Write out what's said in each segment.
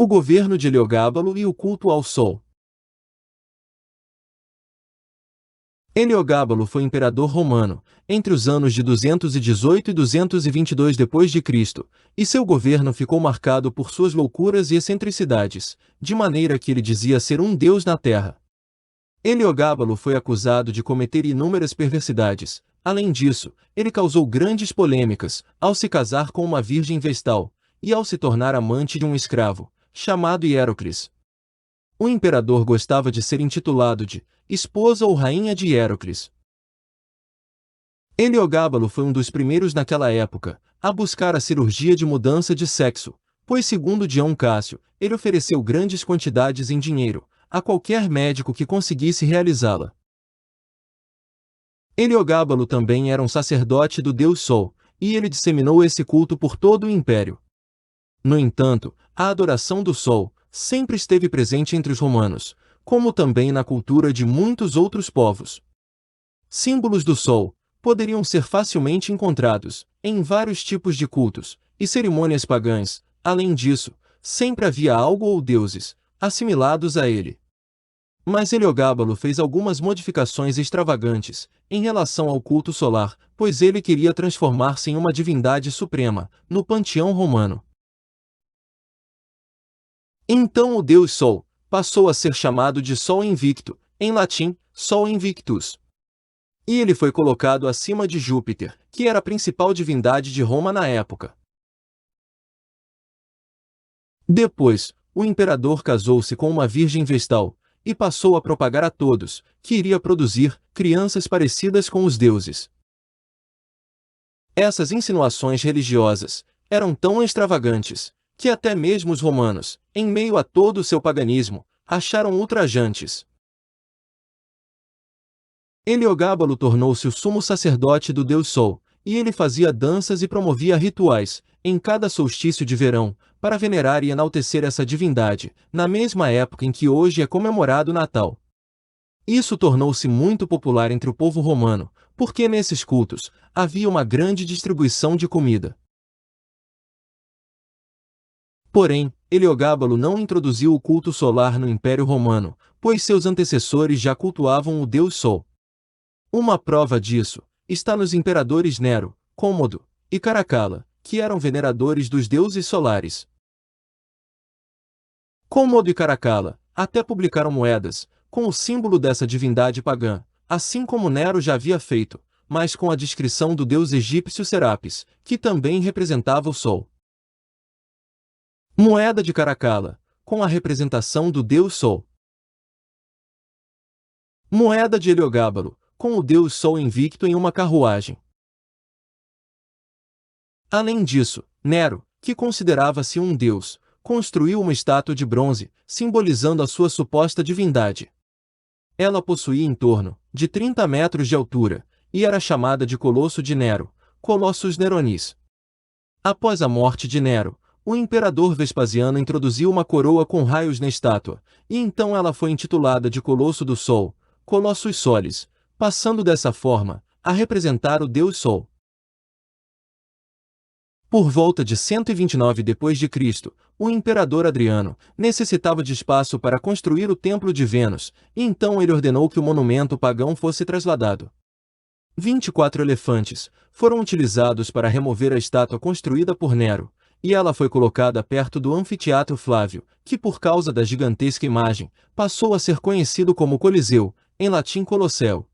O governo de Heliogábalo e o culto ao Sol. Heliogábalo foi imperador romano, entre os anos de 218 e 222 d.C., e seu governo ficou marcado por suas loucuras e excentricidades, de maneira que ele dizia ser um deus na terra. Heliogábalo foi acusado de cometer inúmeras perversidades. Além disso, ele causou grandes polêmicas ao se casar com uma virgem vestal e ao se tornar amante de um escravo, chamado Hierocles. O imperador gostava de ser intitulado de esposa ou rainha de Hierocles. Heliogábalo foi um dos primeiros naquela época a buscar a cirurgia de mudança de sexo, pois, segundo Dion Cássio, ele ofereceu grandes quantidades em dinheiro a qualquer médico que conseguisse realizá-la. Heliogábalo também era um sacerdote do deus Sol, e ele disseminou esse culto por todo o império. No entanto, a adoração do Sol sempre esteve presente entre os romanos, como também na cultura de muitos outros povos. Símbolos do Sol poderiam ser facilmente encontrados em vários tipos de cultos e cerimônias pagãs. Além disso, sempre havia algo ou deuses assimilados a ele. Mas Heliogábalo fez algumas modificações extravagantes em relação ao culto solar, pois ele queria transformar-se em uma divindade suprema no panteão romano. Então o deus Sol passou a ser chamado de Sol Invicto, em latim, Sol Invictus. E ele foi colocado acima de Júpiter, que era a principal divindade de Roma na época. Depois, o imperador casou-se com uma virgem vestal, e passou a propagar a todos que iria produzir crianças parecidas com os deuses. Essas insinuações religiosas eram tão extravagantes que até mesmo os romanos, em meio a todo o seu paganismo, acharam ultrajantes. Heliogábalo tornou-se o sumo sacerdote do deus Sol, e ele fazia danças e promovia rituais em cada solstício de verão, para venerar e enaltecer essa divindade, na mesma época em que hoje é comemorado o Natal. Isso tornou-se muito popular entre o povo romano, porque nesses cultos havia uma grande distribuição de comida. Porém, Heliogábalo não introduziu o culto solar no Império Romano, pois seus antecessores já cultuavam o deus Sol. Uma prova disso está nos imperadores Nero, Cômodo e Caracalla, que eram veneradores dos deuses solares. Cômodo e Caracalla até publicaram moedas com o símbolo dessa divindade pagã, assim como Nero já havia feito, mas com a descrição do deus egípcio Serapis, que também representava o Sol. Moeda de Caracalla, com a representação do deus Sol. Moeda de Heliogábalo, com o deus Sol invicto em uma carruagem. Além disso, Nero, que considerava-se um deus, construiu uma estátua de bronze, simbolizando a sua suposta divindade. Ela possuía em torno de 30 metros de altura, e era chamada de Colosso de Nero, Colossus Neronis. Após a morte de Nero, o imperador Vespasiano introduziu uma coroa com raios na estátua, e então ela foi intitulada de Colosso do Sol, Colossus Solis, passando dessa forma a representar o deus Sol. Por volta de 129 d.C., o imperador Adriano necessitava de espaço para construir o Templo de Vênus, e então ele ordenou que o monumento pagão fosse trasladado. 24 elefantes foram utilizados para remover a estátua construída por Nero, e ela foi colocada perto do Anfiteatro Flávio, que por causa da gigantesca imagem, passou a ser conhecido como Coliseu, em latim Colosseu.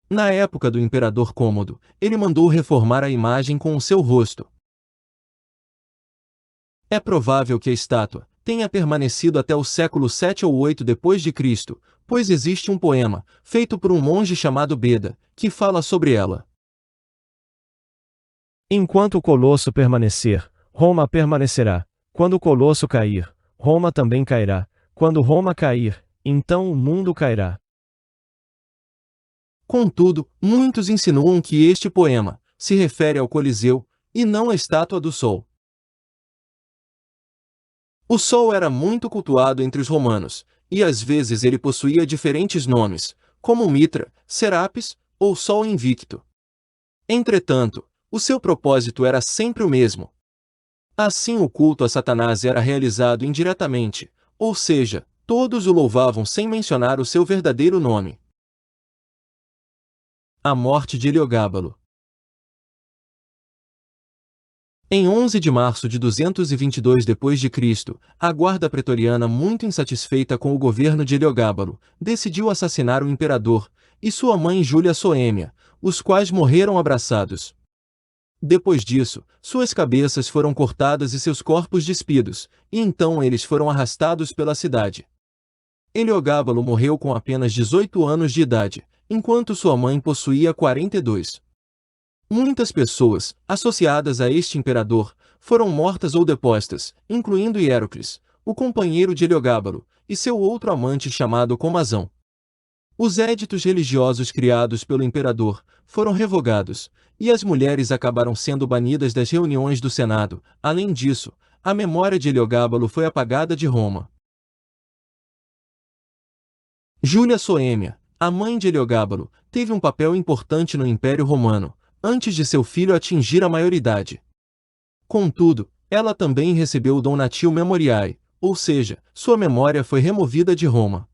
Na época do imperador Cômodo, ele mandou reformar a imagem com o seu rosto. É provável que a estátua tenha permanecido até o século 7 ou 8 d.C., pois existe um poema, feito por um monge chamado Beda, que fala sobre ela. Enquanto o colosso permanecer, Roma permanecerá. Quando o colosso cair, Roma também cairá. Quando Roma cair, então o mundo cairá. Contudo, muitos insinuam que este poema se refere ao Coliseu, e não à estátua do Sol. O Sol era muito cultuado entre os romanos, e às vezes ele possuía diferentes nomes, como Mitra, Serapis ou Sol Invicto. Entretanto, o seu propósito era sempre o mesmo: Assim o culto a Satanás era realizado indiretamente, ou seja, todos o louvavam sem mencionar o seu verdadeiro nome. A morte de Heliogábalo. Em 11 de março de 222 d.C., a guarda pretoriana, muito insatisfeita com o governo de Heliogábalo, decidiu assassinar o imperador e sua mãe Júlia Soêmia, os quais morreram abraçados. Depois disso, suas cabeças foram cortadas e seus corpos despidos, e então eles foram arrastados pela cidade. Heliogábalo morreu com apenas 18 anos de idade, enquanto sua mãe possuía 42. Muitas pessoas, associadas a este imperador, foram mortas ou depostas, incluindo Hierocles, o companheiro de Heliogábalo, e seu outro amante chamado Comazão. Os éditos religiosos criados pelo imperador foram revogados, e as mulheres acabaram sendo banidas das reuniões do Senado. Além disso, a memória de Heliogábalo foi apagada de Roma. Júlia Soêmia, a mãe de Heliogábalo, teve um papel importante no Império Romano, antes de seu filho atingir a maioridade. Contudo, ela também recebeu o Donatio Memoriae, ou seja, sua memória foi removida de Roma.